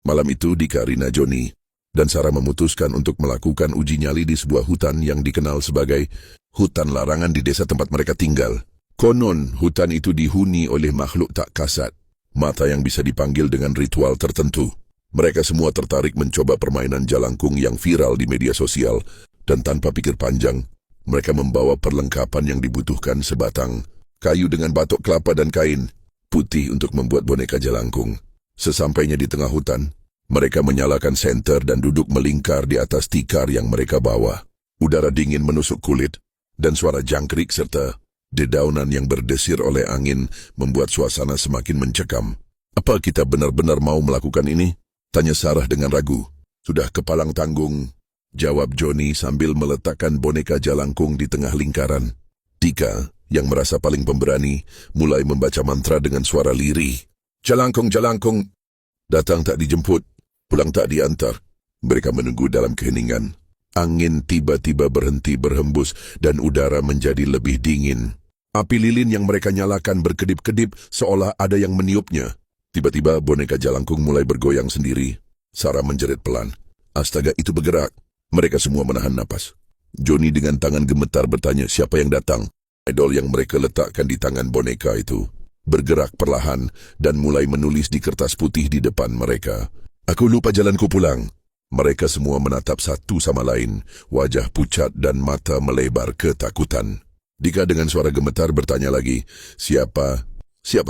Malam itu Dika, Rina, Joni, dan Sarah memutuskan untuk melakukan uji nyali di sebuah hutan yang dikenal sebagai hutan larangan di desa tempat mereka tinggal. Konon, hutan itu dihuni oleh makhluk tak kasat, mata yang bisa dipanggil dengan ritual tertentu. Mereka semua tertarik mencoba permainan jalangkung yang viral di media sosial, dan tanpa pikir panjang, mereka membawa perlengkapan yang dibutuhkan sebatang kayu dengan batok kelapa dan kain putih untuk membuat boneka jalangkung. Sesampainya di tengah hutan, mereka menyalakan senter dan duduk melingkar di atas tikar yang mereka bawa. Udara dingin menusuk kulit, dan suara jangkrik serta dedaunan yang berdesir oleh angin membuat suasana semakin mencekam. "Apa kita benar-benar mau melakukan ini?" tanya Sarah dengan ragu. "Sudah kepalang tanggung," jawab Joni sambil meletakkan boneka jalangkung di tengah lingkaran. Dika, yang merasa paling pemberani, mulai membaca mantra dengan suara lirih. "Jalangkung, jalangkung, datang tak dijemput, pulang tak diantar." Mereka menunggu dalam keheningan. Angin tiba-tiba berhenti berhembus dan udara menjadi lebih dingin. Api lilin yang mereka nyalakan berkedip-kedip seolah ada yang meniupnya. Tiba-tiba boneka jalangkung mulai bergoyang sendiri. Sarah menjerit pelan. Astaga, itu bergerak. Mereka semua menahan napas. Joni dengan tangan gemetar bertanya siapa yang datang. Idol yang mereka letakkan di tangan boneka itu bergerak perlahan dan mulai menulis di kertas putih di depan mereka. "Aku lupa jalanku pulang." Mereka semua menatap satu sama lain, wajah pucat dan mata melebar ketakutan. Dika dengan suara gemetar bertanya lagi, Siapa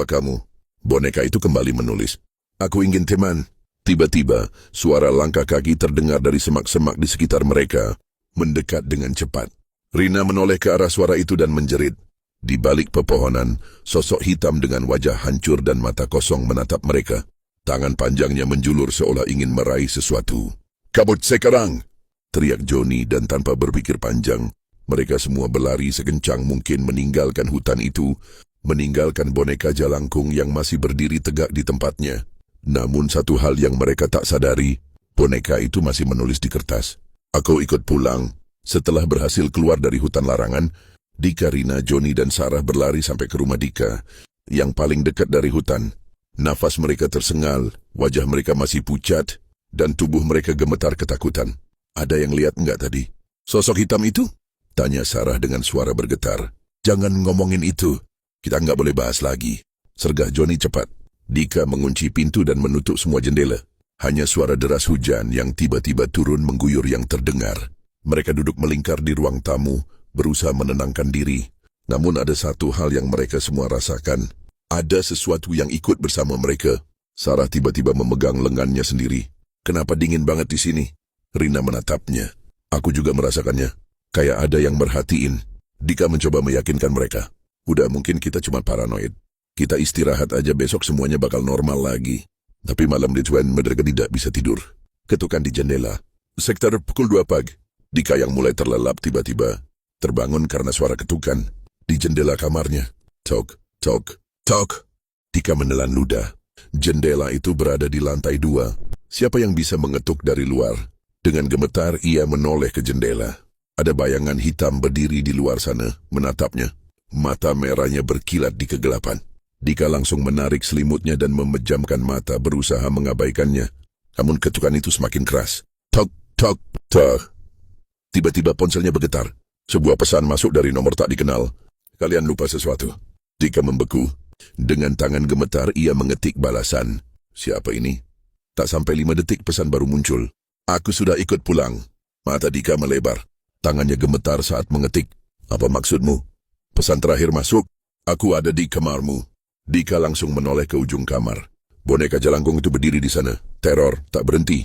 kamu?" Boneka itu kembali menulis, "Aku ingin teman." Tiba-tiba, suara langkah kaki terdengar dari semak-semak di sekitar mereka, mendekat dengan cepat. Rina menoleh ke arah suara itu dan menjerit. Di balik pepohonan, sosok hitam dengan wajah hancur dan mata kosong menatap mereka. Tangan panjangnya menjulur seolah ingin meraih sesuatu. "Kabut sekarang!" teriak Joni, dan tanpa berpikir panjang, mereka semua berlari sekencang mungkin meninggalkan hutan itu, meninggalkan boneka jalangkung yang masih berdiri tegak di tempatnya. Namun satu hal yang mereka tak sadari, boneka itu masih menulis di kertas. "Aku ikut pulang." Setelah berhasil keluar dari hutan larangan, Dika, Rina, Joni, dan Sarah berlari sampai ke rumah Dika, yang paling dekat dari hutan. Nafas mereka tersengal, wajah mereka masih pucat, dan tubuh mereka gemetar ketakutan. "Ada yang lihat enggak tadi?" "Sosok hitam itu?" tanya Sarah dengan suara bergetar. "Jangan ngomongin itu. Kita enggak boleh bahas lagi," sergah Joni cepat. Dika mengunci pintu dan menutup semua jendela. Hanya suara deras hujan yang tiba-tiba turun mengguyur yang terdengar. Mereka duduk melingkar di ruang tamu, berusaha menenangkan diri. Namun ada satu hal yang mereka semua rasakan. Ada sesuatu yang ikut bersama mereka. Sarah tiba-tiba memegang lengannya sendiri. "Kenapa dingin banget di sini?" Rina menatapnya. "Aku juga merasakannya. Kayak ada yang merhatiin." Dika mencoba meyakinkan mereka. "Udah, mungkin kita cuma paranoid. Kita istirahat aja, besok semuanya bakal normal lagi." Tapi malam Ridwan mereka tidak bisa tidur. Ketukan di jendela. Sekitar pukul 2 pagi. Dika yang mulai terlelap tiba-tiba terbangun karena suara ketukan di jendela kamarnya. Tok, tok, tok. Dika menelan ludah. Jendela itu berada di lantai 2. Siapa yang bisa mengetuk dari luar? Dengan gemetar ia menoleh ke jendela. Ada bayangan hitam berdiri di luar sana, menatapnya. Mata merahnya berkilat di kegelapan. Dika langsung menarik selimutnya dan memejamkan mata berusaha mengabaikannya. Namun ketukan itu semakin keras. Tok, tok, tok. Tiba-tiba ponselnya bergetar. Sebuah pesan masuk dari nomor tak dikenal. "Kalian lupa sesuatu." Dika membeku. Dengan tangan gemetar ia mengetik balasan. Siapa ini? Tak sampai 5 detik pesan baru muncul. "Aku sudah ikut pulang." Mata Dika melebar. Tangannya gemetar saat mengetik. "Apa maksudmu?" Pesan terakhir masuk. "Aku ada di kamarmu." Dika langsung menoleh ke ujung kamar. Boneka jalangkung itu berdiri di sana. Teror tak berhenti.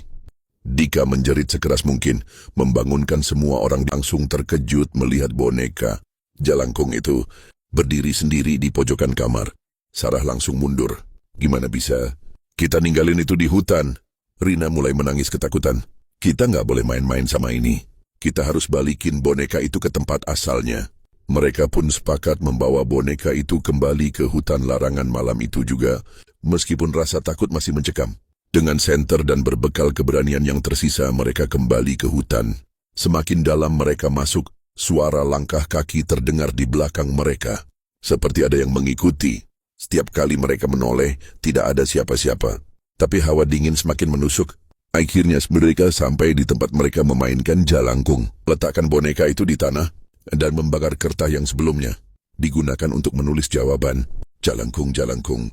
Dika menjerit sekeras mungkin, membangunkan semua orang. Langsung terkejut melihat boneka jalangkung itu berdiri sendiri di pojokan kamar. Sarah langsung mundur. "Gimana bisa? Kita ninggalin itu di hutan." Rina mulai menangis ketakutan. "Kita nggak boleh main-main sama ini. Kita harus balikin boneka itu ke tempat asalnya." Mereka pun sepakat membawa boneka itu kembali ke hutan larangan malam itu juga, meskipun rasa takut masih mencekam. Dengan senter dan berbekal keberanian yang tersisa, mereka kembali ke hutan. Semakin dalam mereka masuk, suara langkah kaki terdengar di belakang mereka. Seperti ada yang mengikuti. Setiap kali mereka menoleh, tidak ada siapa-siapa. Tapi hawa dingin semakin menusuk. Akhirnya mereka sampai di tempat mereka memainkan jalangkung. Letakkan boneka itu di tanah dan membakar kertas yang sebelumnya digunakan untuk menulis jawaban. Jalangkung, jalangkung,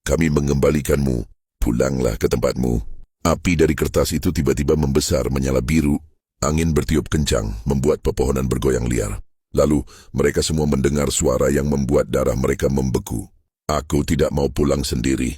kami mengembalikanmu. Pulanglah ke tempatmu. Api dari kertas itu tiba-tiba membesar menyala biru. Angin bertiup kencang, membuat pepohonan bergoyang liar. Lalu mereka semua mendengar suara yang membuat darah mereka membeku. Aku tidak mau pulang sendiri.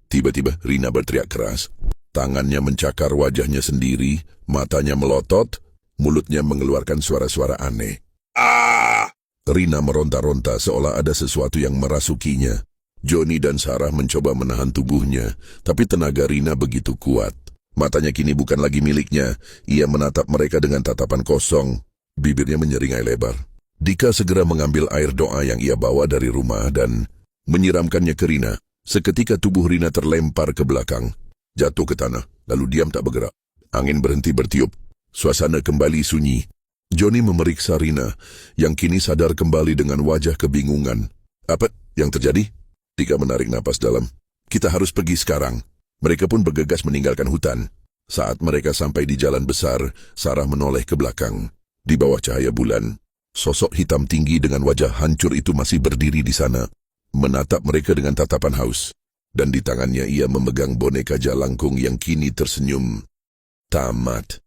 Tiba-tiba Rina berteriak keras. Tangannya mencakar wajahnya sendiri, matanya melotot, mulutnya mengeluarkan suara-suara aneh. Ah! Rina meronta-ronta seolah ada sesuatu yang merasukinya. Johnny dan Sarah mencoba menahan tubuhnya, tapi tenaga Rina begitu kuat. Matanya kini bukan lagi miliknya, ia menatap mereka dengan tatapan kosong. Bibirnya menyeringai lebar. Dika segera mengambil air doa yang ia bawa dari rumah dan menyiramkannya ke Rina. Seketika tubuh Rina terlempar ke belakang, jatuh ke tanah, lalu diam tak bergerak. Angin berhenti bertiup. Suasana kembali sunyi. Johnny memeriksa Rina, yang kini sadar kembali dengan wajah kebingungan. Apa yang terjadi? Dika menarik napas dalam. Kita harus pergi sekarang. Mereka pun bergegas meninggalkan hutan. Saat mereka sampai di jalan besar, Sarah menoleh ke belakang. Di bawah cahaya bulan, sosok hitam tinggi dengan wajah hancur itu masih berdiri di sana, menatap mereka dengan tatapan haus. Dan di tangannya ia memegang boneka jalangkung yang kini tersenyum. Tamat.